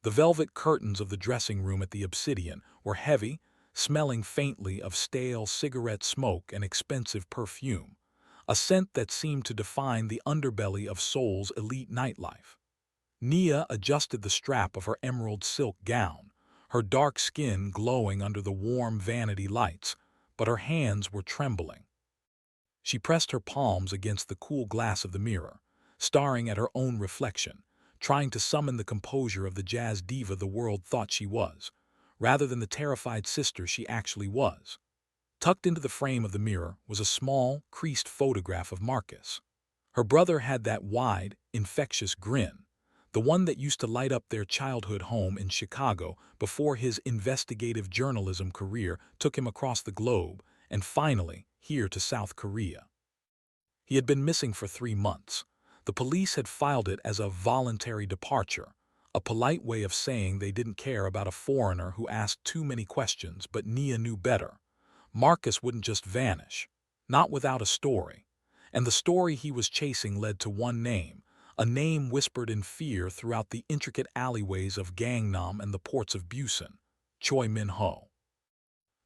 The velvet curtains of the dressing room at the Obsidian were heavy, smelling faintly of stale cigarette smoke and expensive perfume, a scent that seemed to define the underbelly of Seoul's elite nightlife. Nia adjusted the strap of her emerald silk gown, her dark skin glowing under the warm vanity lights, but her hands were trembling. She pressed her palms against the cool glass of the mirror, staring at her own reflection, trying to summon the composure of the jazz diva the world thought she was, rather than the terrified sister she actually was. Tucked into the frame of the mirror was a small, creased photograph of Marcus. Her brother had that wide, infectious grin, the one that used to light up their childhood home in Chicago before his investigative journalism career took him across the globe and finally here to South Korea. He had been missing for 3 months. The police had filed it as a voluntary departure, a polite way of saying they didn't care about a foreigner who asked too many questions, but Nia knew better. Marcus wouldn't just vanish, not without a story. And the story he was chasing led to one name, a name whispered in fear throughout the intricate alleyways of Gangnam and the ports of Busan, Choi Min-ho.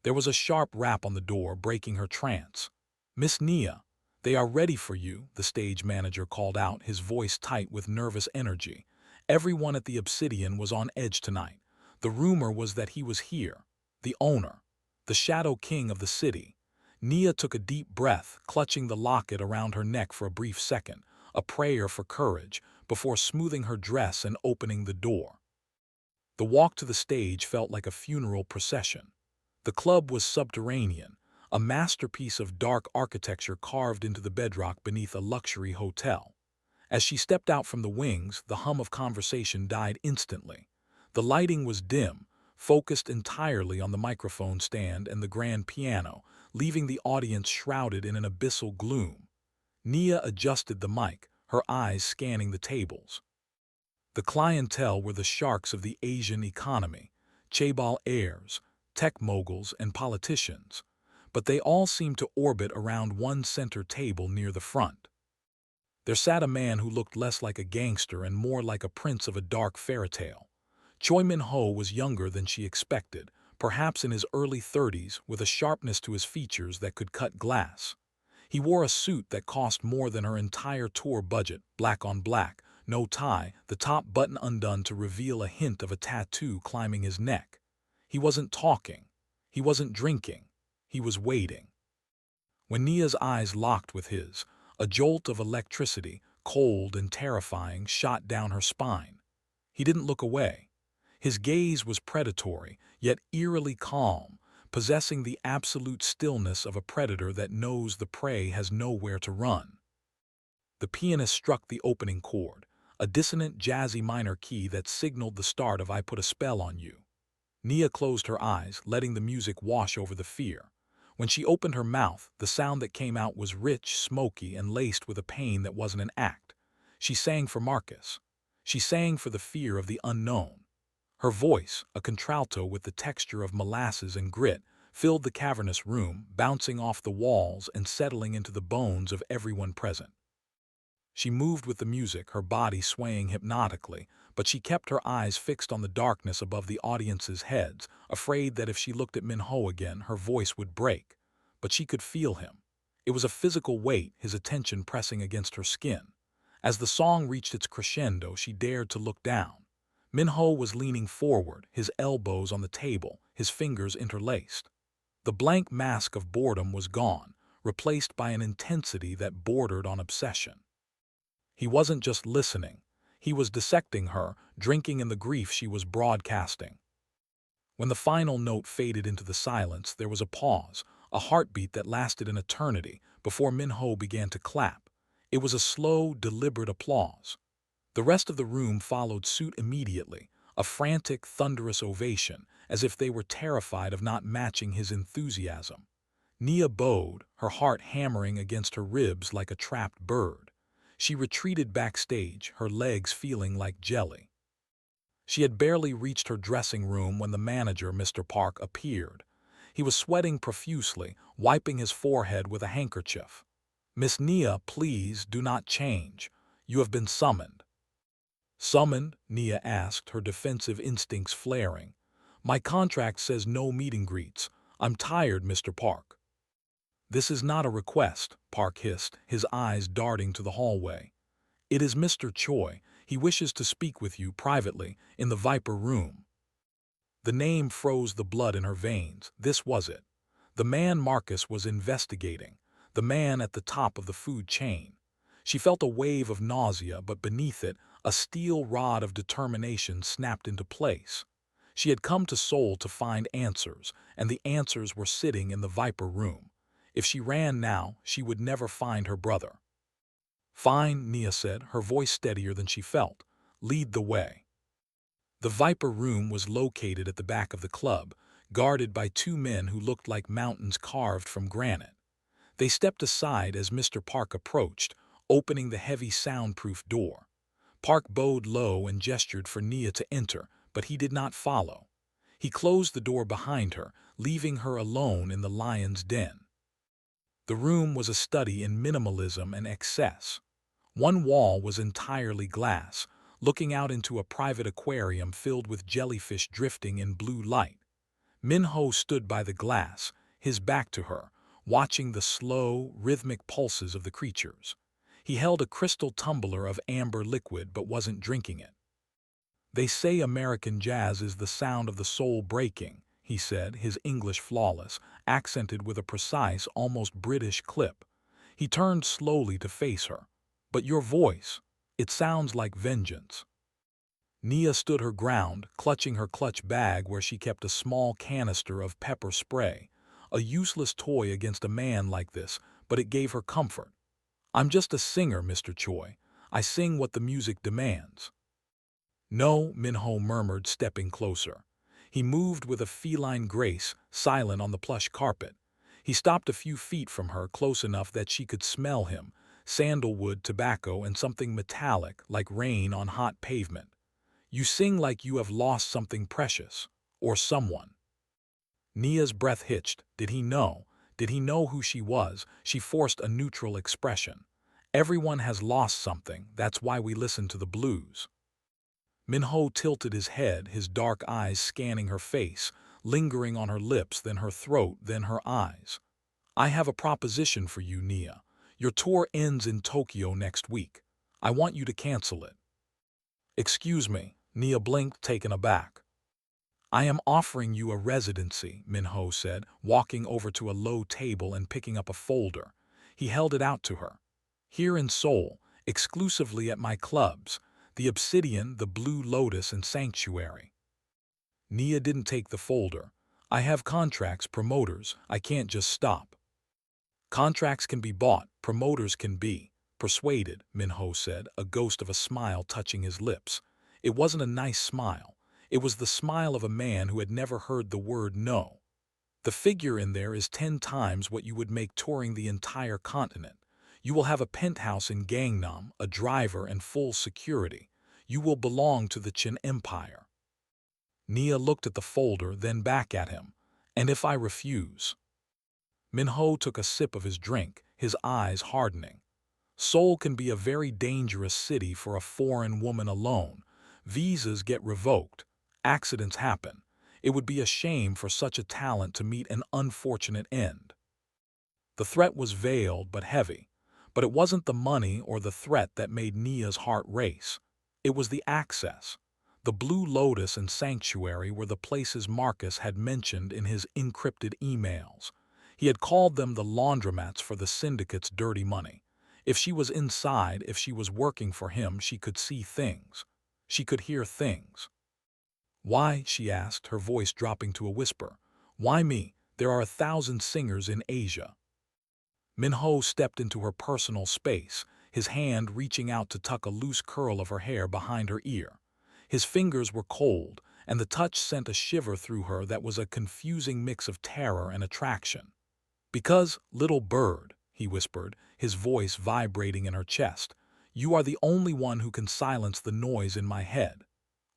There was a sharp rap on the door, breaking her trance. "Miss Nia, they are ready for you," the stage manager called out, his voice tight with nervous energy. Everyone at the Obsidian was on edge tonight. The rumor was that he was here, the owner, the shadow king of the city. Nia took a deep breath, clutching the locket around her neck for a brief second, a prayer for courage, before smoothing her dress and opening the door. The walk to the stage felt like a funeral procession. The club was subterranean, a masterpiece of dark architecture carved into the bedrock beneath a luxury hotel. As she stepped out from the wings, the hum of conversation died instantly. The lighting was dim, focused entirely on the microphone stand and the grand piano, leaving the audience shrouded in an abyssal gloom. Nia adjusted the mic, her eyes scanning the tables. The clientele were the sharks of the Asian economy, chaebol heirs, tech moguls, and politicians, but they all seemed to orbit around one center table near the front. There sat a man who looked less like a gangster and more like a prince of a dark fairy tale. Choi Min-ho was younger than she expected, perhaps in his early 30s, with a sharpness to his features that could cut glass. He wore a suit that cost more than her entire tour budget, black on black, no tie, the top button undone to reveal a hint of a tattoo climbing his neck. He wasn't talking. He wasn't drinking. He was waiting. When Nia's eyes locked with his, a jolt of electricity, cold and terrifying, shot down her spine. He didn't look away. His gaze was predatory, yet eerily calm, possessing the absolute stillness of a predator that knows the prey has nowhere to run. The pianist struck the opening chord, a dissonant jazzy minor key that signaled the start of "I Put a Spell on You." Nia closed her eyes, letting the music wash over the fear. When she opened her mouth, the sound that came out was rich, smoky, and laced with a pain that wasn't an act. She sang for Marcus. She sang for the fear of the unknown. Her voice, a contralto with the texture of molasses and grit, filled the cavernous room, bouncing off the walls and settling into the bones of everyone present. She moved with the music, her body swaying hypnotically, but she kept her eyes fixed on the darkness above the audience's heads, afraid that if she looked at Min-ho again, her voice would break. But she could feel him. It was a physical weight, his attention pressing against her skin. As the song reached its crescendo, she dared to look down. Min-ho was leaning forward, his elbows on the table, his fingers interlaced. The blank mask of boredom was gone, replaced by an intensity that bordered on obsession. He wasn't just listening. He was dissecting her, drinking in the grief she was broadcasting. When the final note faded into the silence, there was a pause, a heartbeat that lasted an eternity, before Min-ho began to clap. It was a slow, deliberate applause. The rest of the room followed suit immediately, a frantic, thunderous ovation, as if they were terrified of not matching his enthusiasm. Nia bowed, her heart hammering against her ribs like a trapped bird. She retreated backstage, her legs feeling like jelly. She had barely reached her dressing room when the manager, Mr. Park, appeared. He was sweating profusely, wiping his forehead with a handkerchief. "Miss Nia, please do not change. You have been summoned." Summoned? Nia asked, her defensive instincts flaring. My contract says no meet and greets. I'm tired, Mr. Park. This is not a request, Park hissed, his eyes darting to the hallway. It is Mr. Choi. He wishes to speak with you privately in the Viper Room. The name froze the blood in her veins. This was it. The man Marcus was investigating. The man at the top of the food chain. She felt a wave of nausea, but beneath it, a steel rod of determination snapped into place. She had come to Seoul to find answers, and the answers were sitting in the Viper Room. If she ran now, she would never find her brother. Fine, Nia said, her voice steadier than she felt. Lead the way. The Viper Room was located at the back of the club, guarded by two men who looked like mountains carved from granite. They stepped aside as Mr. Park approached, opening the heavy soundproof door. Park bowed low and gestured for Nia to enter, but he did not follow. He closed the door behind her, leaving her alone in the lion's den. The room was a study in minimalism and excess. One wall was entirely glass, looking out into a private aquarium filled with jellyfish drifting in blue light. Min-ho stood by the glass, his back to her, watching the slow, rhythmic pulses of the creatures. He held a crystal tumbler of amber liquid but wasn't drinking it. They say American jazz is the sound of the soul breaking, he said, his English flawless, accented with a precise, almost British clip. He turned slowly to face her. But your voice, it sounds like vengeance. Nia stood her ground, clutching her clutch bag where she kept a small canister of pepper spray. A useless toy against a man like this, but it gave her comfort. I'm just a singer, Mr. Choi. I sing what the music demands. No, Min-ho murmured, stepping closer. He moved with a feline grace, silent on the plush carpet. He stopped a few feet from her, close enough that she could smell him, sandalwood, tobacco, and something metallic, like rain on hot pavement. You sing like you have lost something precious, or someone. Nia's breath hitched. Did he know? Did he know who she was? She forced a neutral expression. Everyone has lost something, that's why we listen to the blues. Min-ho tilted his head, his dark eyes scanning her face, lingering on her lips, then her throat, then her eyes. I have a proposition for you, Nia. Your tour ends in Tokyo next week. I want you to cancel it. Excuse me, Nia blinked, taken aback. I am offering you a residency, Min-ho said, walking over to a low table and picking up a folder. He held it out to her. Here in Seoul, exclusively at my clubs, the Obsidian, the Blue Lotus, and Sanctuary. Nia didn't take the folder. I have contracts, promoters, I can't just stop. Contracts can be bought, promoters can be persuaded, Min-ho said, a ghost of a smile touching his lips. It wasn't a nice smile. It was the smile of a man who had never heard the word no. The figure in there is 10 times what you would make touring the entire continent. You will have a penthouse in Gangnam, a driver, and full security. You will belong to the Qin Empire. Nia looked at the folder, then back at him. And if I refuse? Min-ho took a sip of his drink, his eyes hardening. Seoul can be a very dangerous city for a foreign woman alone. Visas get revoked. Accidents happen. It would be a shame for such a talent to meet an unfortunate end. The threat was veiled but heavy. But it wasn't the money or the threat that made Nia's heart race. It was the access. The Blue Lotus and Sanctuary were the places Marcus had mentioned in his encrypted emails. He had called them the laundromats for the syndicate's dirty money. If she was inside, if she was working for him, she could see things. She could hear things. Why, she asked, her voice dropping to a whisper. Why me? There are 1,000 singers in Asia. Min-ho stepped into her personal space, his hand reaching out to tuck a loose curl of her hair behind her ear. His fingers were cold, and the touch sent a shiver through her that was a confusing mix of terror and attraction. Because, little bird, he whispered, his voice vibrating in her chest, you are the only one who can silence the noise in my head.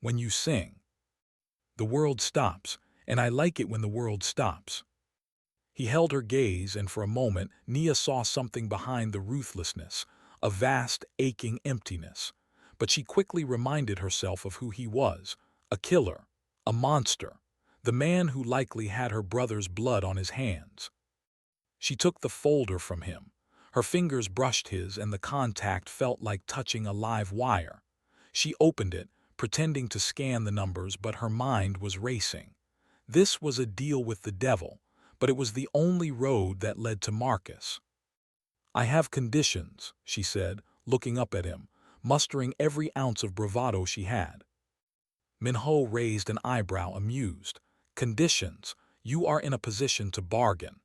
When you sing, the world stops, and I like it when the world stops. He held her gaze, and for a moment Nia saw something behind the ruthlessness, a vast, aching emptiness. but she quickly reminded herself of who he was, a killer, a monster, the man who likely had her brother's blood on his hands. She took the folder from him. Her fingers brushed his, and the contact felt like touching a live wire. She opened it, pretending to scan the numbers, but her mind was racing. This was a deal with the devil, but it was the only road that led to Marcus. "I have conditions," she said, looking up at him, mustering every ounce of bravado she had. Min-ho raised an eyebrow, amused. "Conditions? You are in a position to bargain.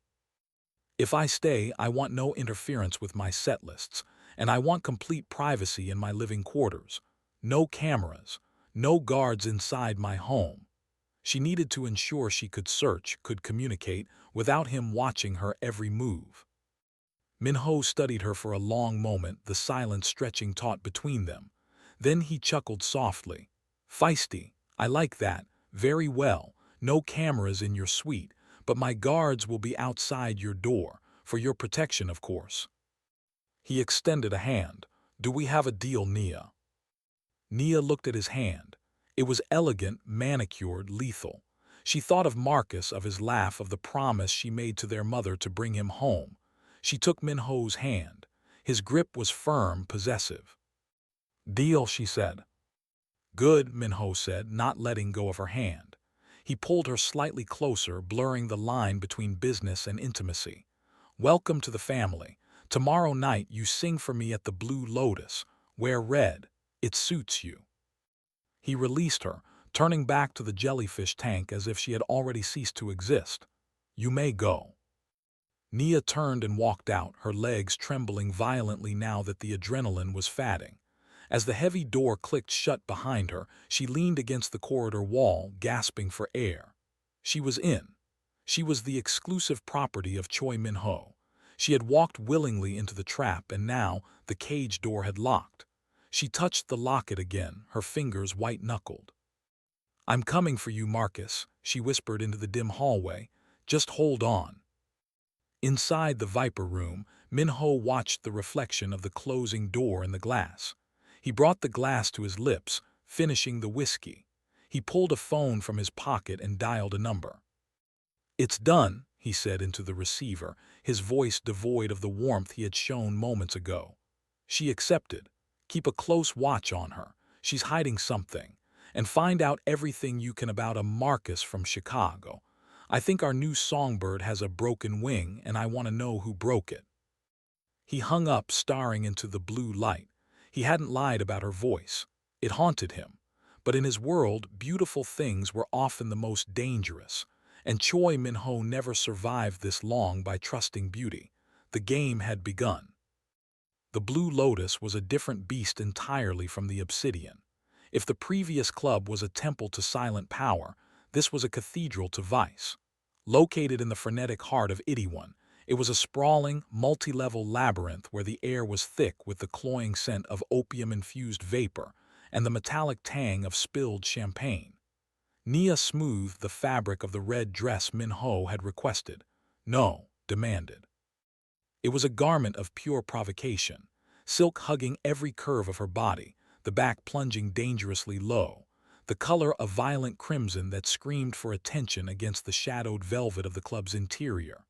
If I stay, I want no interference with my set lists, and I want complete privacy in my living quarters. No cameras, no guards inside my home." She needed to ensure she could search, could communicate, without him watching her every move. Min-ho studied her for a long moment, the silence stretching taut between them. Then he chuckled softly. "Feisty, I like that. Very well, no cameras in your suite, but my guards will be outside your door, for your protection, of course." He extended a hand. "Do we have a deal, Nia?" Nia looked at his hand. It was elegant, manicured, lethal. She thought of Marcus, of his laugh, of the promise she made to their mother to bring him home. She took Min-ho's hand. His grip was firm, possessive. "Deal," she said. "Good," Min-ho said, not letting go of her hand. He pulled her slightly closer, blurring the line between business and intimacy. "Welcome to the family. Tomorrow night you sing for me at the Blue Lotus. Wear red. It suits you." He released her, turning back to the jellyfish tank as if she had already ceased to exist. "You may go." Nia turned and walked out, her legs trembling violently now that the adrenaline was fatting. As the heavy door clicked shut behind her, she leaned against the corridor wall, gasping for air. She was in. She was the exclusive property of Choi Min-ho. She had walked willingly into the trap, and now the cage door had locked. She touched the locket again, her fingers white-knuckled. "I'm coming for you, Marcus," she whispered into the dim hallway. "Just hold on." Inside the Viper room, Min-ho watched the reflection of the closing door in the glass. He brought the glass to his lips, finishing the whiskey. He pulled a phone from his pocket and dialed a number. "It's done," he said into the receiver, his voice devoid of the warmth he had shown moments ago. She accepted. "Keep a close watch on her. She's hiding something. And find out everything you can about a Marcus from Chicago. I think our new songbird has a broken wing, and I want to know who broke it." He hung up, staring into the blue light. He hadn't lied about her voice. It haunted him. But in his world, beautiful things were often the most dangerous, and Choi Min-ho never survived this long by trusting beauty. The game had begun. The Blue Lotus was a different beast entirely from the Obsidian. If the previous club was a temple to silent power, this was a cathedral to vice. Located in the frenetic heart of Itaewon, it was a sprawling, multi-level labyrinth where the air was thick with the cloying scent of opium-infused vapor and the metallic tang of spilled champagne. Nia smoothed the fabric of the red dress Min-ho had requested. "No," demanded. It was a garment of pure provocation, silk hugging every curve of her body, the back plunging dangerously low, the color of violent crimson that screamed for attention against the shadowed velvet of the club's interior.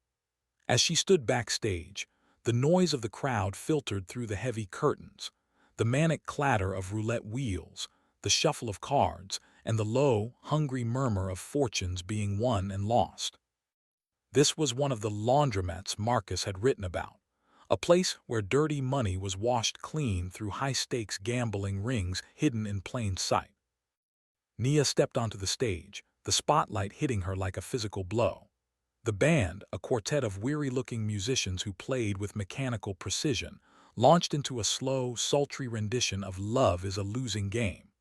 As she stood backstage, the noise of the crowd filtered through the heavy curtains, the manic clatter of roulette wheels, the shuffle of cards, and the low, hungry murmur of fortunes being won and lost. This was one of the laundromats Marcus had written about, a place where dirty money was washed clean through high-stakes gambling rings hidden in plain sight. Nia stepped onto the stage, the spotlight hitting her like a physical blow. The band, a quartet of weary-looking musicians who played with mechanical precision, launched into a slow, sultry rendition of "Love is a Losing Game."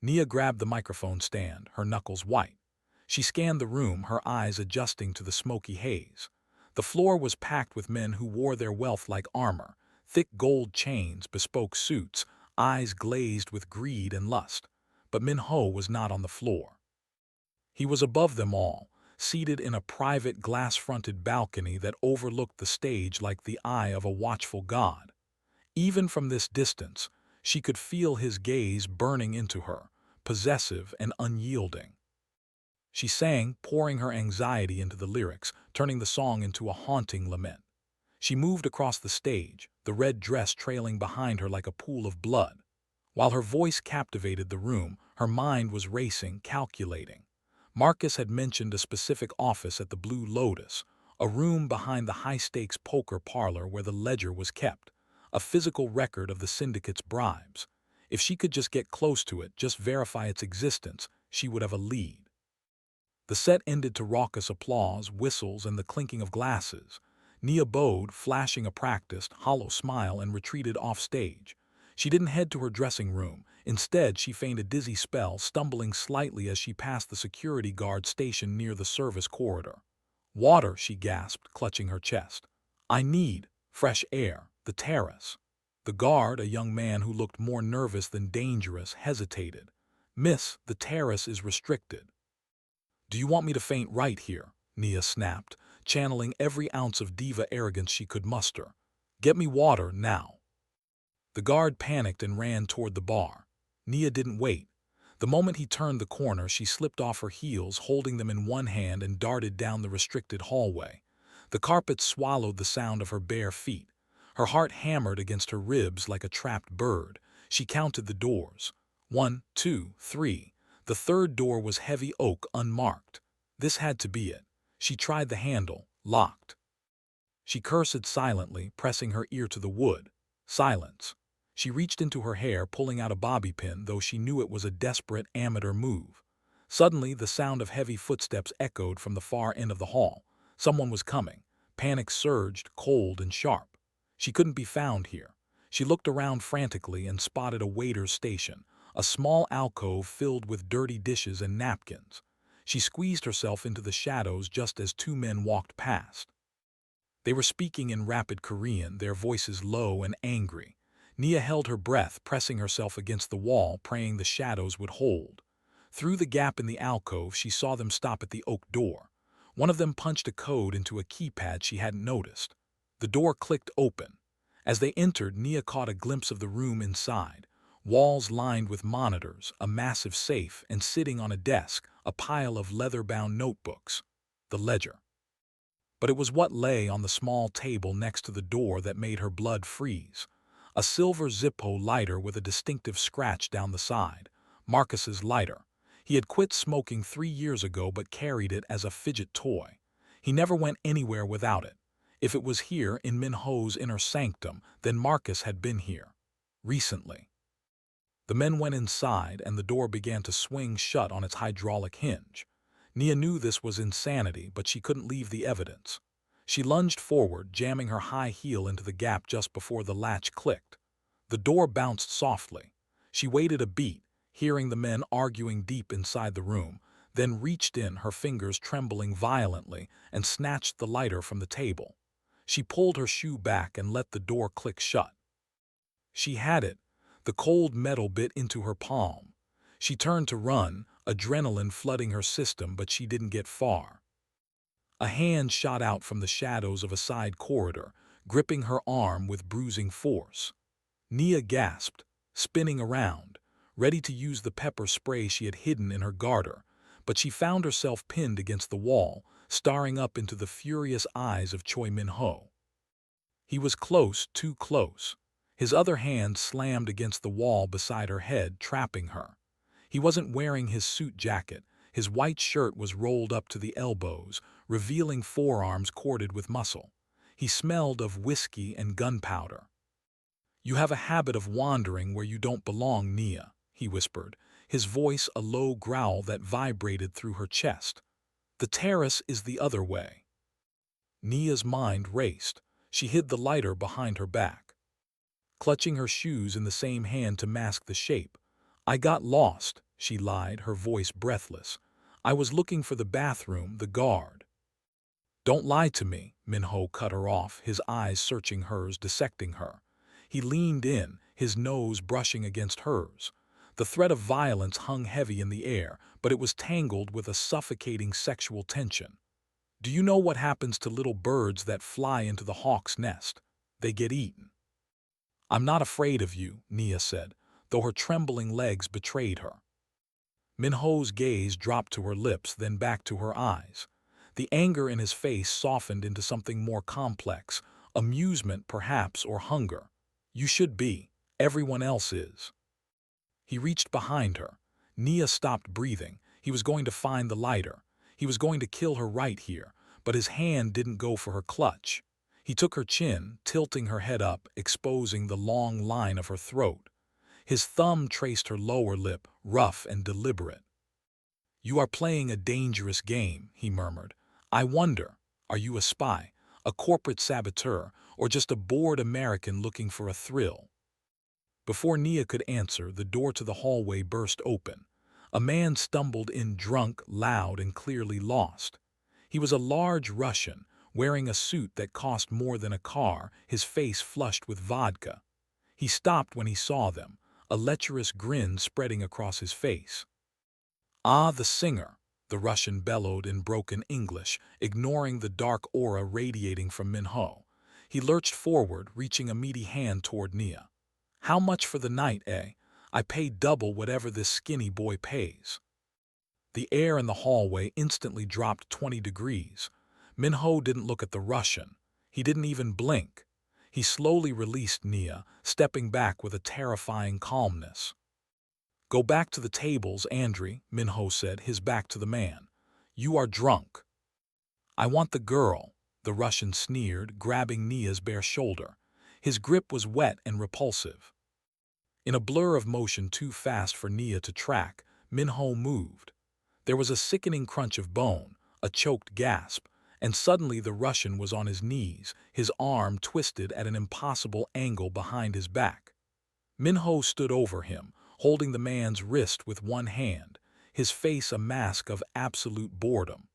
Nia grabbed the microphone stand, her knuckles white. She scanned the room, her eyes adjusting to the smoky haze. The floor was packed with men who wore their wealth like armor, thick gold chains, bespoke suits, eyes glazed with greed and lust. But Min-ho was not on the floor. He was above them all, seated in a private glass-fronted balcony that overlooked the stage like the eye of a watchful god. Even from this distance, She could feel his gaze burning into her, possessive and unyielding. She sang, pouring her anxiety into the lyrics, turning the song into a haunting lament. She moved across the stage, the red dress trailing behind her like a pool of blood. While her voice captivated the room, her mind was racing, calculating. Marcus had mentioned a specific office at the Blue Lotus, a room behind the high-stakes poker parlor where the ledger was kept, a physical record of the syndicate's bribes. If she could just get close to it, just verify its existence, she would have a lead. The set ended to raucous applause, whistles, and the clinking of glasses. Nia bowed, flashing a practiced, hollow smile, and retreated off stage. She didn't head to her dressing room. Instead, she feigned a dizzy spell, stumbling slightly as she passed the security guard stationed near the service corridor. "Water," she gasped, clutching her chest. "I need fresh air, the terrace." The guard, a young man who looked more nervous than dangerous, hesitated. "Miss, the terrace is restricted." "Do you want me to faint right here?" Nia snapped, channeling every ounce of diva arrogance she could muster. "Get me water, now." The guard panicked and ran toward the bar. Nia didn't wait. The moment he turned the corner, she slipped off her heels, holding them in one hand, and darted down the restricted hallway. The carpet swallowed the sound of her bare feet. Her heart hammered against her ribs like a trapped bird. She counted the doors. 1, 2, 3. The third door was heavy oak, unmarked. This had to be it. She tried the handle, locked. She cursed silently, pressing her ear to the wood. Silence. She reached into her hair, pulling out a bobby pin, though she knew it was a desperate amateur move. Suddenly, the sound of heavy footsteps echoed from the far end of the hall. Someone was coming. Panic surged, cold and sharp. She couldn't be found here. She looked around frantically and spotted a waiter's station, a small alcove filled with dirty dishes and napkins. She squeezed herself into the shadows just as two men walked past. They were speaking in rapid Korean, their voices low and angry. Nia held her breath, pressing herself against the wall, praying the shadows would hold. Through the gap in the alcove, she saw them stop at the oak door. One of them punched a code into a keypad she hadn't noticed. The door clicked open. As they entered, Nia caught a glimpse of the room inside. Walls lined with monitors, a massive safe, and sitting on a desk, a pile of leather-bound notebooks. The ledger. But it was what lay on the small table next to the door that made her blood freeze. A silver Zippo lighter with a distinctive scratch down the side. Marcus's lighter. He had quit smoking 3 years ago but carried it as a fidget toy. He never went anywhere without it. If it was here in Min-ho's inner sanctum, then Marcus had been here. Recently. The men went inside and the door began to swing shut on its hydraulic hinge. Nia knew this was insanity, but she couldn't leave the evidence. She lunged forward, jamming her high heel into the gap just before the latch clicked. The door bounced softly. She waited a beat, hearing the men arguing deep inside the room, then reached in, her fingers trembling violently, and snatched the lighter from the table. She pulled her shoe back and let the door click shut. She had it. The cold metal bit into her palm. She turned to run, adrenaline flooding her system, but she didn't get far. A hand shot out from the shadows of a side corridor, gripping her arm with bruising force. Nia gasped, spinning around, ready to use the pepper spray she had hidden in her garter, but she found herself pinned against the wall, staring up into the furious eyes of Choi Min-ho. He was close, too close. His other hand slammed against the wall beside her head, trapping her. He wasn't wearing his suit jacket. His white shirt was rolled up to the elbows, revealing forearms corded with muscle. He smelled of whiskey and gunpowder. "You have a habit of wandering where you don't belong, Nia," he whispered, his voice a low growl that vibrated through her chest. "The terrace is the other way." Nia's mind raced. She hid the lighter behind her back, clutching her shoes in the same hand to mask the shape. "I got lost," she lied, her voice breathless. "I was looking for the bathroom, the guard." "Don't lie to me," Min-ho cut her off, his eyes searching hers, dissecting her. He leaned in, his nose brushing against hers. The threat of violence hung heavy in the air, but it was tangled with a suffocating sexual tension. "Do you know what happens to little birds that fly into the hawk's nest? They get eaten." I'm not afraid of you, Nia said, though her trembling legs betrayed her. Min-ho's gaze dropped to her lips, then back to her eyes. The anger in his face softened into something more complex, amusement perhaps, or hunger. You should be. Everyone else is. He reached behind her. Nia stopped breathing. He was going to find the lighter. He was going to kill her right here, but his hand didn't go for her clutch. He took her chin, tilting her head up, exposing the long line of her throat. His thumb traced her lower lip, rough and deliberate. You are playing a dangerous game, he murmured. I wonder, are you a spy, a corporate saboteur, or just a bored American looking for a thrill? Before Nia could answer, the door to the hallway burst open. A man stumbled in, drunk, loud, and clearly lost. He was a large Russian, wearing a suit that cost more than a car, his face flushed with vodka. He stopped when he saw them, a lecherous grin spreading across his face. Ah, the singer, the Russian bellowed in broken English, ignoring the dark aura radiating from Min-ho. He lurched forward, reaching a meaty hand toward Nia. How much for the night, eh? I pay double whatever this skinny boy pays. The air in the hallway instantly dropped 20 degrees. Min-ho didn't look at the Russian. He didn't even blink. He slowly released Nia, stepping back with a terrifying calmness. Go back to the tables, Andrei, Min-ho said, his back to the man. You are drunk. I want the girl, the Russian sneered, grabbing Nia's bare shoulder. His grip was wet and repulsive. In a blur of motion too fast for Nia to track, Min-ho moved. There was a sickening crunch of bone, a choked gasp, and suddenly the Russian was on his knees, his arm twisted at an impossible angle behind his back. Min-ho stood over him, holding the man's wrist with one hand, his face a mask of absolute boredom.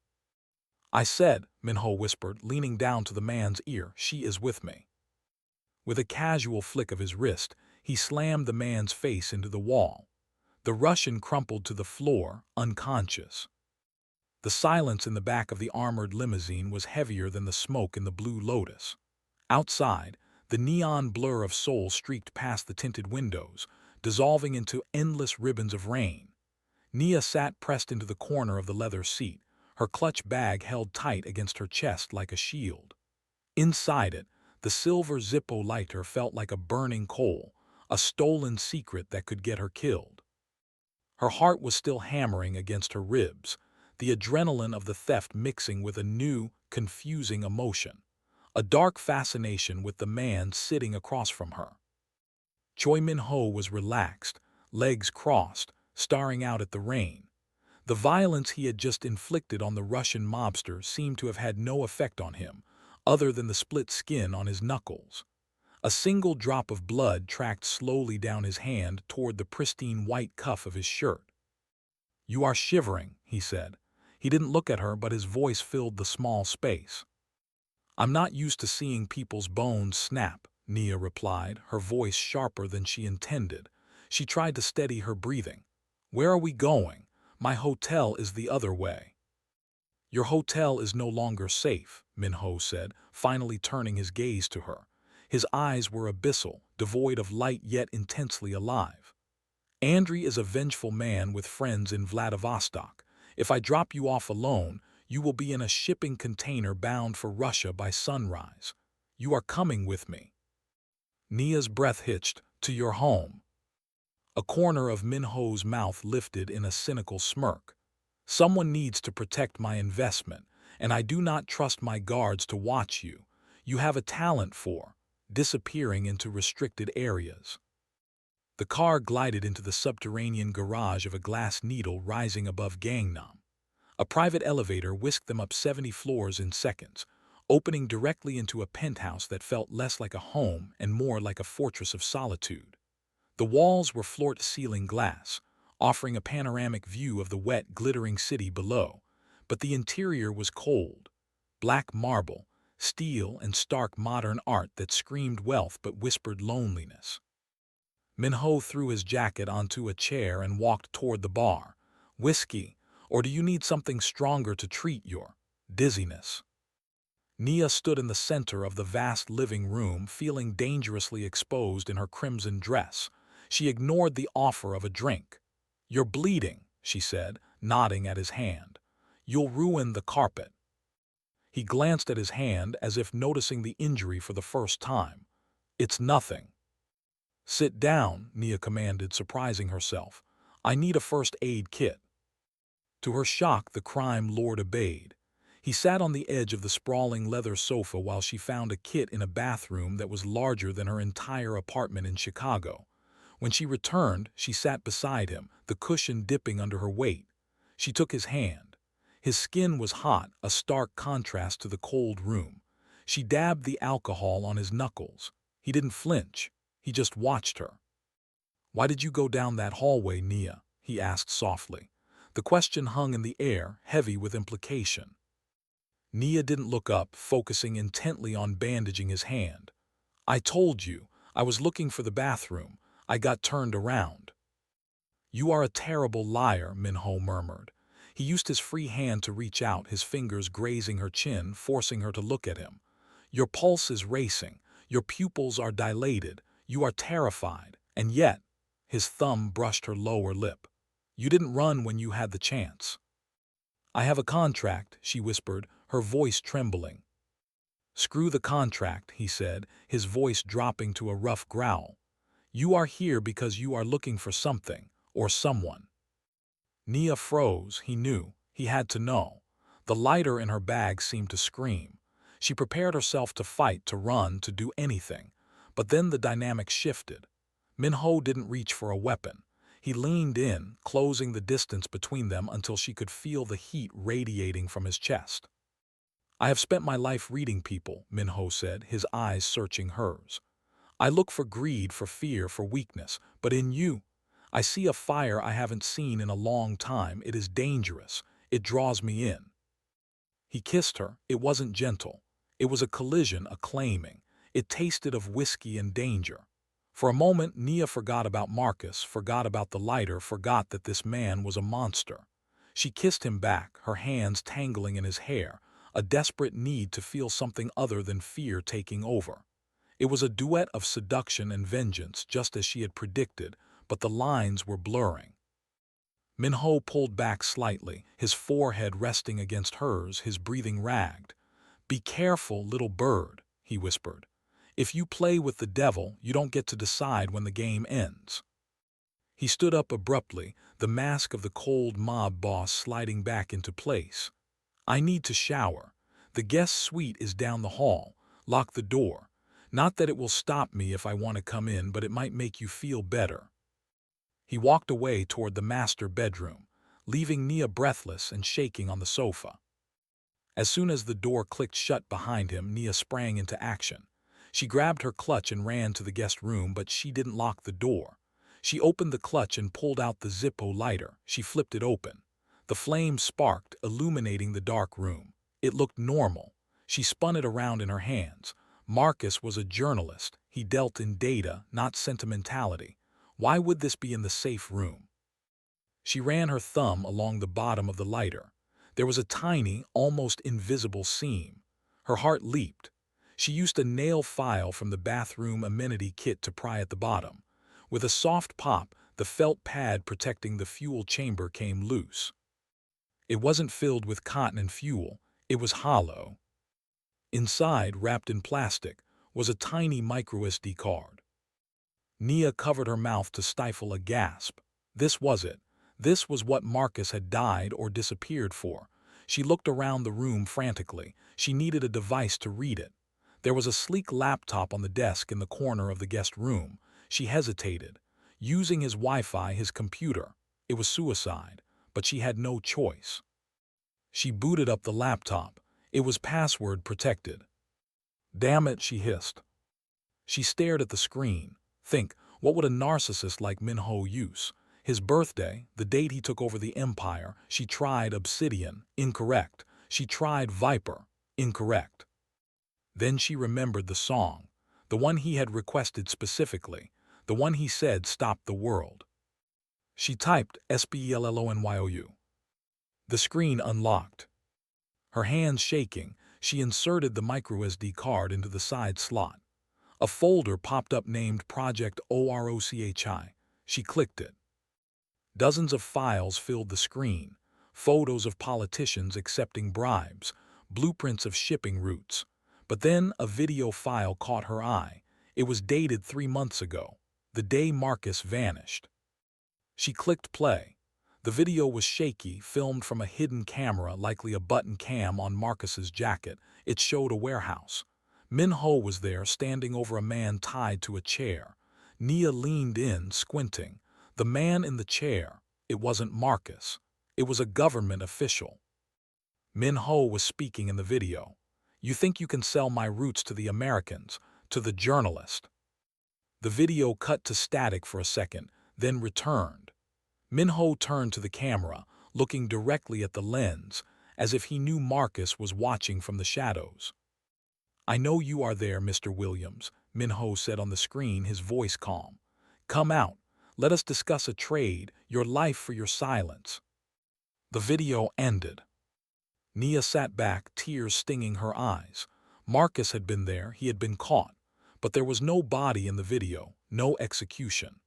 I said, Min-ho whispered, leaning down to the man's ear, she is with me. With a casual flick of his wrist, he slammed the man's face into the wall. The Russian crumpled to the floor, unconscious. The silence in the back of the armored limousine was heavier than the smoke in the Blue Lotus. Outside, the neon blur of Seoul streaked past the tinted windows, dissolving into endless ribbons of rain. Nia sat pressed into the corner of the leather seat, her clutch bag held tight against her chest like a shield. Inside it, the silver Zippo lighter felt like a burning coal, a stolen secret that could get her killed. Her heart was still hammering against her ribs, the adrenaline of the theft mixing with a new, confusing emotion, a dark fascination with the man sitting across from her. Choi Min-ho was relaxed, legs crossed, staring out at the rain. The violence he had just inflicted on the Russian mobster seemed to have had no effect on him, other than the split skin on his knuckles. A single drop of blood tracked slowly down his hand toward the pristine white cuff of his shirt. You are shivering, he said. He didn't look at her, but his voice filled the small space. I'm not used to seeing people's bones snap, Nia replied, her voice sharper than she intended. She tried to steady her breathing. Where are we going? My hotel is the other way. Your hotel is no longer safe, Min-ho said, finally turning his gaze to her. His eyes were abyssal, devoid of light yet intensely alive. Andrei is a vengeful man with friends in Vladivostok. If I drop you off alone, you will be in a shipping container bound for Russia by sunrise. You are coming with me. Nia's breath hitched. To your home. A corner of Min-ho's mouth lifted in a cynical smirk. Someone needs to protect my investment, and I do not trust my guards to watch you. You have a talent for disappearing into restricted areas. The car glided into the subterranean garage of a glass needle rising above Gangnam. A private elevator whisked them up 70 floors in seconds, opening directly into a penthouse that felt less like a home and more like a fortress of solitude. The walls were floor-to-ceiling glass, offering a panoramic view of the wet, glittering city below, but the interior was cold. Black marble, steel, and stark modern art that screamed wealth but whispered loneliness. Min-ho threw his jacket onto a chair and walked toward the bar. Whiskey, or do you need something stronger to treat your dizziness? Nia stood in the center of the vast living room, feeling dangerously exposed in her crimson dress. She ignored the offer of a drink. "You're bleeding," she said, nodding at his hand. "You'll ruin the carpet." He glanced at his hand as if noticing the injury for the first time. "It's nothing." "Sit down," Nia commanded, surprising herself. "I need a first aid kit." To her shock, the crime lord obeyed. He sat on the edge of the sprawling leather sofa while she found a kit in a bathroom that was larger than her entire apartment in Chicago. When she returned, she sat beside him, the cushion dipping under her weight. She took his hand. His skin was hot, a stark contrast to the cold room. She dabbed the alcohol on his knuckles. He didn't flinch. He just watched her. "Why did you go down that hallway, Nia?" he asked softly. The question hung in the air, heavy with implication. Nia didn't look up, focusing intently on bandaging his hand. "I told you. I was looking for the bathroom. I got turned around." "You are a terrible liar," Min-ho murmured. He used his free hand to reach out, his fingers grazing her chin, forcing her to look at him. "Your pulse is racing. Your pupils are dilated. You are terrified. And yet—" his thumb brushed her lower lip. "You didn't run when you had the chance." "I have a contract," she whispered, her voice trembling. "Screw the contract," he said, his voice dropping to a rough growl. "You are here because you are looking for something, or someone." Nia froze. He knew. He had to know. The lighter in her bag seemed to scream. She prepared herself to fight, to run, to do anything. But then the dynamic shifted. Min-ho didn't reach for a weapon. He leaned in, closing the distance between them until she could feel the heat radiating from his chest. "I have spent my life reading people," Min-ho said, his eyes searching hers. "I look for greed, for fear, for weakness. But in you, I see a fire I haven't seen in a long time. It is dangerous. It draws me in." He kissed her. It wasn't gentle. It was a collision, a claiming. It tasted of whiskey and danger. For a moment, Nia forgot about Marcus, forgot about the lighter, forgot that this man was a monster. She kissed him back, her hands tangling in his hair, a desperate need to feel something other than fear taking over. It was a duet of seduction and vengeance, just as she had predicted, but the lines were blurring. Min-ho pulled back slightly, his forehead resting against hers, his breathing ragged. "Be careful, little bird," he whispered. "If you play with the devil, you don't get to decide when the game ends." He stood up abruptly, the mask of the cold mob boss sliding back into place. "I need to shower. The guest suite is down the hall. Lock the door. Not that it will stop me if I want to come in, but it might make you feel better." He walked away toward the master bedroom, leaving Nia breathless and shaking on the sofa. As soon as the door clicked shut behind him, Nia sprang into action. She grabbed her clutch and ran to the guest room, but she didn't lock the door. She opened the clutch and pulled out the Zippo lighter. She flipped it open. The flame sparked, illuminating the dark room. It looked normal. She spun it around in her hands. Marcus was a journalist. He dealt in data, not sentimentality. Why would this be in the safe room? She ran her thumb along the bottom of the lighter. There was a tiny, almost invisible seam. Her heart leaped. She used a nail file from the bathroom amenity kit to pry at the bottom. With a soft pop, the felt pad protecting the fuel chamber came loose. It wasn't filled with cotton and fuel. It was hollow. Inside, wrapped in plastic, was a tiny microSD card. Nia covered her mouth to stifle a gasp. This was it. This was what Marcus had died or disappeared for. She looked around the room frantically. She needed a device to read it. There was a sleek laptop on the desk in the corner of the guest room. She hesitated. Using his Wi-Fi, his computer. It was suicide, but she had no choice. She booted up the laptop. It was password protected. "Damn it," she hissed. She stared at the screen. What would a narcissist like Min-ho use? His birthday, the date he took over the empire. She tried Obsidian. Incorrect. She tried Viper. Incorrect. Then she remembered the song. The one he had requested specifically. The one he said stopped the world. She typed SPELLONYOU. The screen unlocked. Her hands shaking, She inserted the microSD card into the side slot. A folder popped up named Project OROCHI. She clicked it. Dozens of files filled the screen. Photos of politicians accepting bribes, blueprints of shipping routes. But then a video file caught her eye. It was dated 3 months ago, the day Marcus vanished. She clicked play. The video was shaky, filmed from a hidden camera, likely a button cam on Marcus's jacket. It showed a warehouse. Min-ho was there, standing over a man tied to a chair. Nia leaned in, squinting. The man in the chair, it wasn't Marcus. It was a government official. Min-ho was speaking in the video. "You think you can sell my roots to the Americans, to the journalist?" The video cut to static for a second, then returned. Min-ho turned to the camera, looking directly at the lens, as if he knew Marcus was watching from the shadows. "I know you are there, Mr. Williams," Min-ho said on the screen, his voice calm. "Come out. Let us discuss a trade, your life for your silence." The video ended. Nia sat back, tears stinging her eyes. Marcus had been there, he had been caught. But there was no body in the video, no execution.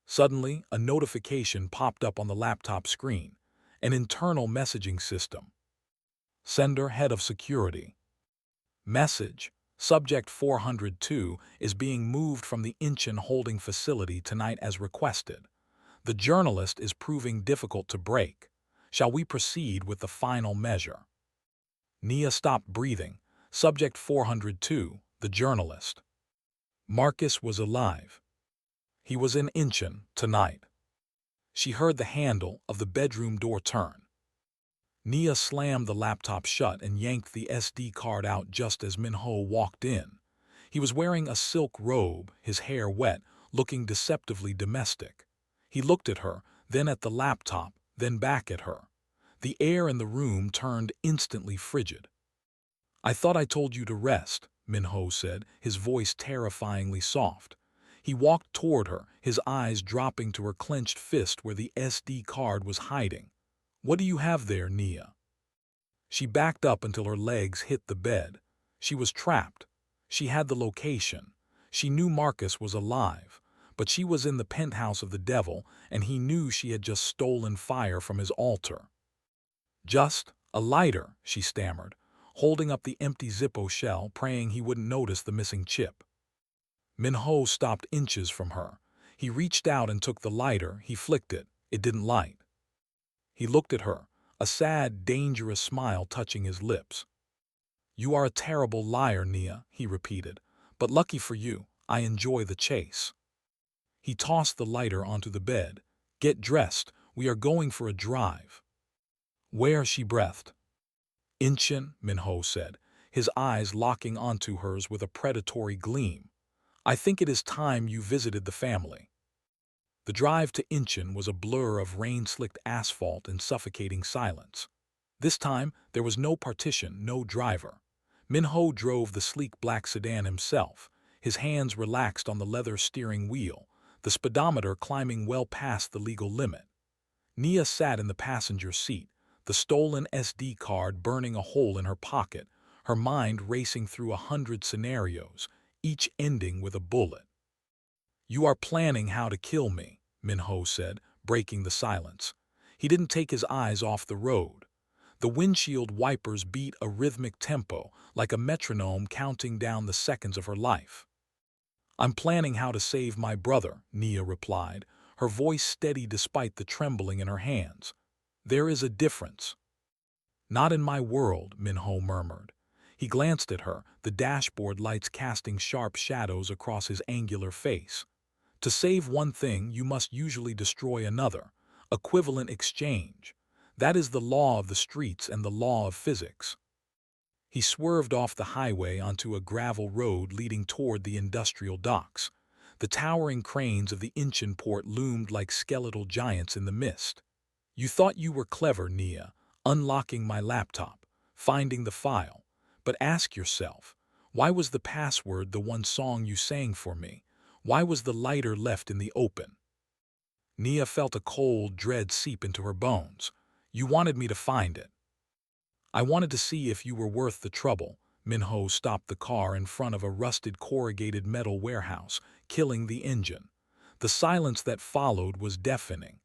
Suddenly, a notification popped up on the laptop screen. An internal messaging system. Sender, head of security. Message. Subject 402 is being moved from the Incheon holding facility tonight as requested. The journalist is proving difficult to break. Shall we proceed with the final measure? Nia stopped breathing. Subject 402, the journalist. Marcus was alive. He was in Incheon tonight. She heard the handle of the bedroom door turn. Nia slammed the laptop shut and yanked the SD card out just as Min-ho walked in. He was wearing a silk robe, his hair wet, looking deceptively domestic. He looked at her, then at the laptop, then back at her. The air in the room turned instantly frigid. "I thought I told you to rest," Min-ho said, his voice terrifyingly soft. He walked toward her, his eyes dropping to her clenched fist where the SD card was hiding. "What do you have there, Nia?" She backed up until her legs hit the bed. She was trapped. She had the location. She knew Marcus was alive, but she was in the penthouse of the devil, and he knew she had just stolen fire from his altar. "Just a lighter," she stammered, holding up the empty Zippo shell, praying he wouldn't notice the missing chip. Min-ho stopped inches from her. He reached out and took the lighter. He flicked it. It didn't light. He looked at her, a sad, dangerous smile touching his lips. "You are a terrible liar, Nia," he repeated. "But lucky for you, I enjoy the chase." He tossed the lighter onto the bed. "Get dressed. We are going for a drive." "Where?" she breathed. "Incheon," Min-ho said, his eyes locking onto hers with a predatory gleam. "I think it is time you visited the family." The drive to Incheon was a blur of rain-slicked asphalt and suffocating silence. This time, there was no partition, no driver. Min-ho drove the sleek black sedan himself, his hands relaxed on the leather steering wheel, the speedometer climbing well past the legal limit. Nia sat in the passenger seat, the stolen SD card burning a hole in her pocket, her mind racing through 100 scenarios, each ending with a bullet. "You are planning how to kill me," Min-ho said, breaking the silence. He didn't take his eyes off the road. The windshield wipers beat a rhythmic tempo, like a metronome counting down the seconds of her life. "I'm planning how to save my brother," Nia replied, her voice steady despite the trembling in her hands. "There is a difference." "Not in my world," Min-ho murmured. He glanced at her, the dashboard lights casting sharp shadows across his angular face. "To save one thing, you must usually destroy another. Equivalent exchange. That is the law of the streets and the law of physics." He swerved off the highway onto a gravel road leading toward the industrial docks. The towering cranes of the Incheon port loomed like skeletal giants in the mist. "You thought you were clever, Nia, unlocking my laptop, finding the file. But ask yourself, why was the password the one song you sang for me? Why was the lighter left in the open?" Nia felt a cold dread seep into her bones. "You wanted me to find it." I wanted to see if you were worth the trouble. Min-ho stopped the car in front of a rusted corrugated metal warehouse, killing the engine. The silence that followed was deafening.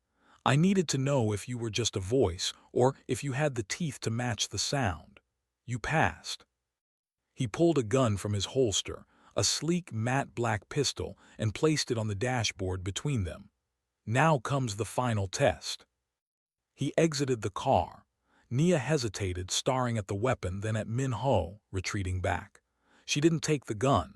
I needed to know if you were just a voice, or if you had the teeth to match the sound. You passed. He pulled a gun from his holster, a sleek matte black pistol, and placed it on the dashboard between them. Now comes the final test. He exited the car. Nia hesitated, staring at the weapon, then at Min-ho, retreating back. She didn't take the gun.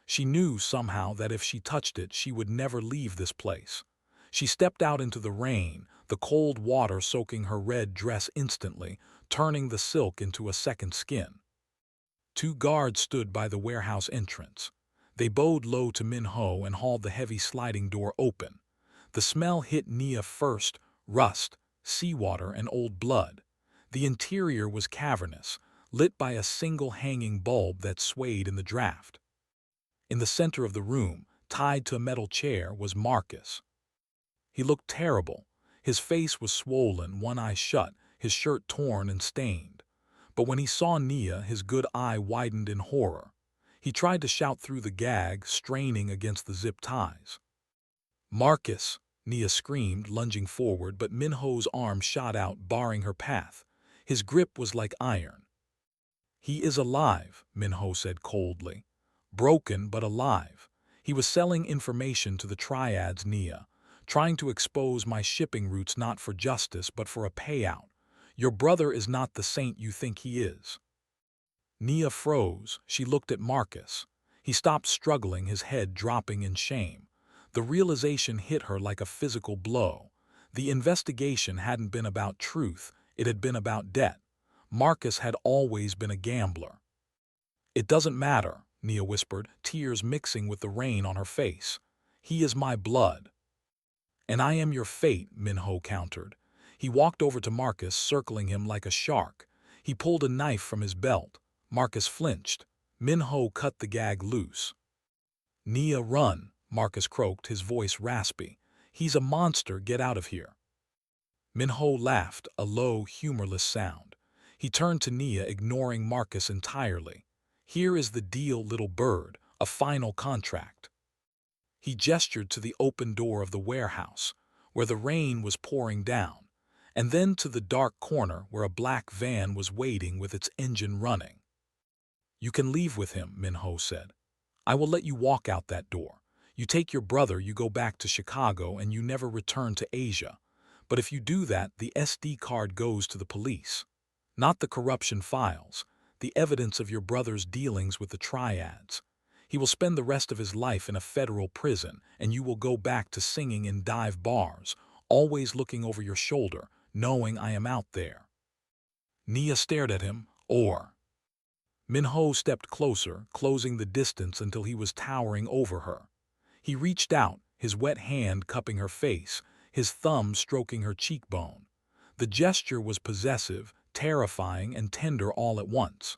She knew somehow that if she touched it, she would never leave this place. She stepped out into the rain, the cold water soaking her red dress instantly, turning the silk into a second skin. Two guards stood by the warehouse entrance. They bowed low to Min-ho and hauled the heavy sliding door open. The smell hit Nia first: rust, seawater, and old blood. The interior was cavernous, lit by a single hanging bulb that swayed in the draft. In the center of the room, tied to a metal chair, was Marcus. He looked terrible. His face was swollen, one eye shut, his shirt torn and stained. But when he saw Nia, his good eye widened in horror. He tried to shout through the gag, straining against the zip ties. "Marcus!" Nia screamed, lunging forward, but Min-ho's arm shot out, barring her path. His grip was like iron. "He is alive," Min-ho said coldly. "Broken, but alive. He was selling information to the triads, Nia, trying to expose my shipping routes not for justice, but for a payout. Your brother is not the saint you think he is." Nia froze. She looked at Marcus. He stopped struggling, his head dropping in shame. The realization hit her like a physical blow. The investigation hadn't been about truth. It had been about debt. Marcus had always been a gambler. "It doesn't matter," Nia whispered, tears mixing with the rain on her face. "He is my blood." "And I am your fate," Min-ho countered. He walked over to Marcus, circling him like a shark. He pulled a knife from his belt. Marcus flinched. Min-ho cut the gag loose. "Nia, run," Marcus croaked, his voice raspy. "He's a monster, get out of here." Min-ho laughed, a low, humorless sound. He turned to Nia, ignoring Marcus entirely. "Here is the deal, little bird, a final contract." He gestured to the open door of the warehouse, where the rain was pouring down, and then to the dark corner where a black van was waiting with its engine running. "You can leave with him," Min-ho said. "I will let you walk out that door. You take your brother, you go back to Chicago, and you never return to Asia. But if you do that, the SD card goes to the police. Not the corruption files, the evidence of your brother's dealings with the triads. He will spend the rest of his life in a federal prison, and you will go back to singing in dive bars, always looking over your shoulder, knowing I am out there." Nia stared at him. "Or?" Min-ho stepped closer, closing the distance until he was towering over her. He reached out, his wet hand cupping her face, his thumb stroking her cheekbone. The gesture was possessive, terrifying, and tender all at once.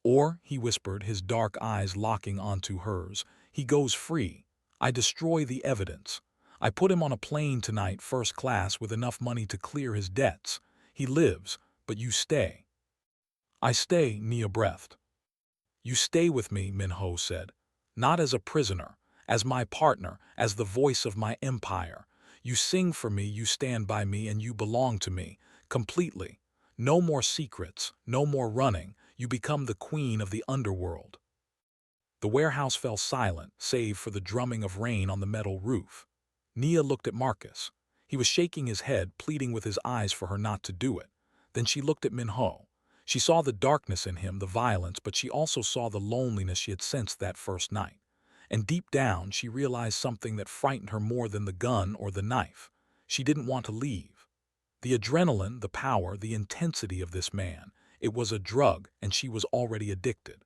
"Or," he whispered, his dark eyes locking onto hers, "he goes free. I destroy the evidence. I put him on a plane tonight, first class, with enough money to clear his debts. He lives, but you stay." "I stay," Nia breathed. "You stay with me," Min-ho said. "Not as a prisoner, as my partner, as the voice of my empire. You sing for me, you stand by me, and you belong to me, completely. No more secrets, no more running. You become the queen of the underworld." The warehouse fell silent, save for the drumming of rain on the metal roof. Nia looked at Marcus. He was shaking his head, pleading with his eyes for her not to do it. Then she looked at Min-ho. She saw the darkness in him, the violence, but she also saw the loneliness she had sensed that first night. And deep down, she realized something that frightened her more than the gun or the knife. She didn't want to leave. The adrenaline, the power, the intensity of this man, it was a drug, and she was already addicted.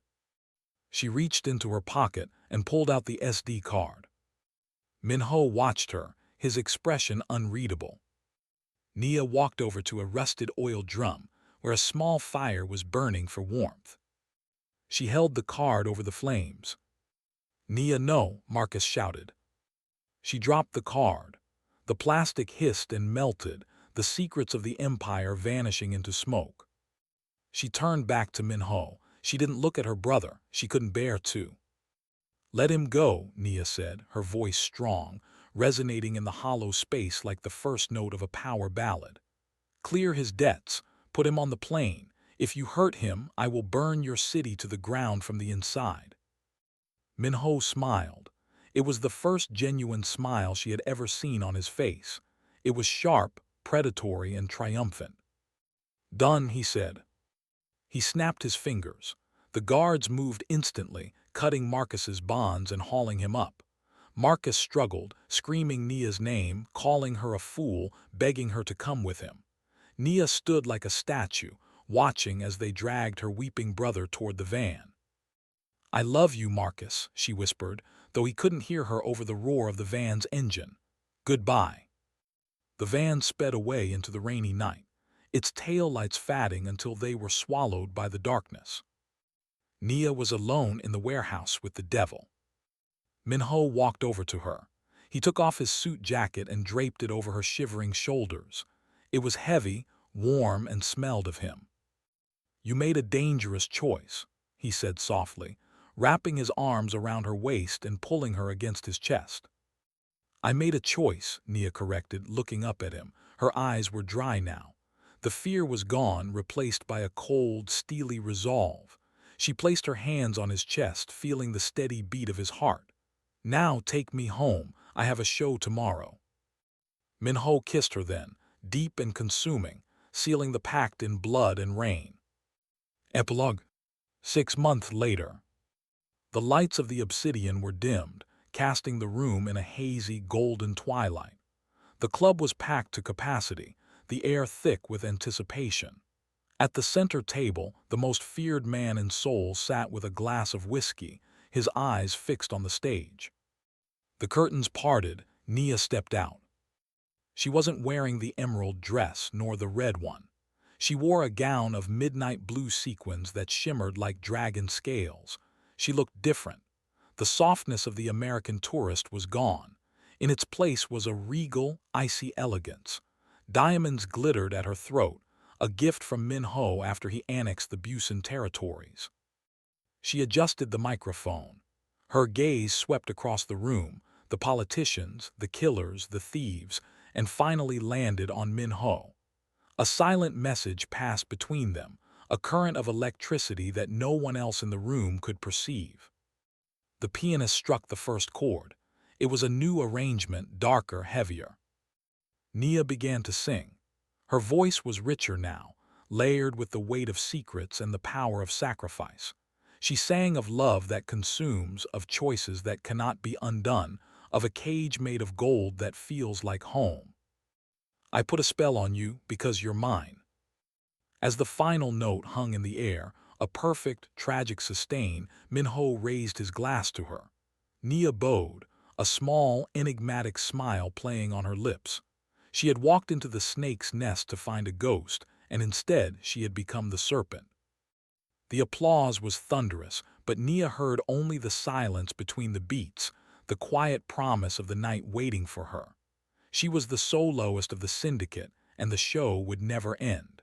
She reached into her pocket and pulled out the SD card. Min-ho watched her, his expression unreadable. Nia walked over to a rusted oil drum, where a small fire was burning for warmth. She held the card over the flames. "Nia, no," Marcus shouted. She dropped the card. The plastic hissed and melted, the secrets of the empire vanishing into smoke. She turned back to Min-ho. She didn't look at her brother. She couldn't bear to. "Let him go," Nia said, her voice strong, resonating in the hollow space like the first note of a power ballad. "Clear his debts. Put him on the plane. If you hurt him, I will burn your city to the ground from the inside." Min-ho smiled. It was the first genuine smile she had ever seen on his face. It was sharp, predatory, and triumphant. "Done," he said. He snapped his fingers. The guards moved instantly, cutting Marcus's bonds and hauling him up. Marcus struggled, screaming Nia's name, calling her a fool, begging her to come with him. Nia stood like a statue, watching as they dragged her weeping brother toward the van. "I love you, Marcus," she whispered, though he couldn't hear her over the roar of the van's engine. "Goodbye." The van sped away into the rainy night, its taillights fading until they were swallowed by the darkness. Nia was alone in the warehouse with the devil. Min-ho walked over to her. He took off his suit jacket and draped it over her shivering shoulders. It was heavy, warm, and smelled of him. "You made a dangerous choice," he said softly, wrapping his arms around her waist and pulling her against his chest. "I made a choice," Nia corrected, looking up at him. Her eyes were dry now. The fear was gone, replaced by a cold, steely resolve. She placed her hands on his chest, feeling the steady beat of his heart. "Now take me home. I have a show tomorrow." Min-ho kissed her then, deep and consuming, sealing the pact in blood and rain. Epilogue. 6 months later. The lights of the Obsidian were dimmed, casting the room in a hazy, golden twilight. The club was packed to capacity, the air thick with anticipation. At the center table, the most feared man in Seoul sat with a glass of whiskey, his eyes fixed on the stage. The curtains parted, Nia stepped out. She wasn't wearing the emerald dress nor the red one. She wore a gown of midnight blue sequins that shimmered like dragon scales. She looked different. The softness of the American tourist was gone. In its place was a regal, icy elegance. Diamonds glittered at her throat, a gift from Min-ho after he annexed the Busan territories. She adjusted the microphone. Her gaze swept across the room, the politicians, the killers, the thieves, and finally landed on Min-ho. A silent message passed between them, a current of electricity that no one else in the room could perceive. The pianist struck the first chord. It was a new arrangement, darker, heavier. Nia began to sing. Her voice was richer now, layered with the weight of secrets and the power of sacrifice. She sang of love that consumes, of choices that cannot be undone, of a cage made of gold that feels like home. "I put a spell on you because you're mine." As the final note hung in the air, a perfect, tragic sustain, Min-ho raised his glass to her. Nia bowed, a small, enigmatic smile playing on her lips. She had walked into the snake's nest to find a ghost, and instead she had become the serpent. The applause was thunderous, but Nia heard only the silence between the beats, the quiet promise of the night waiting for her. She was the soloist of the syndicate, and the show would never end.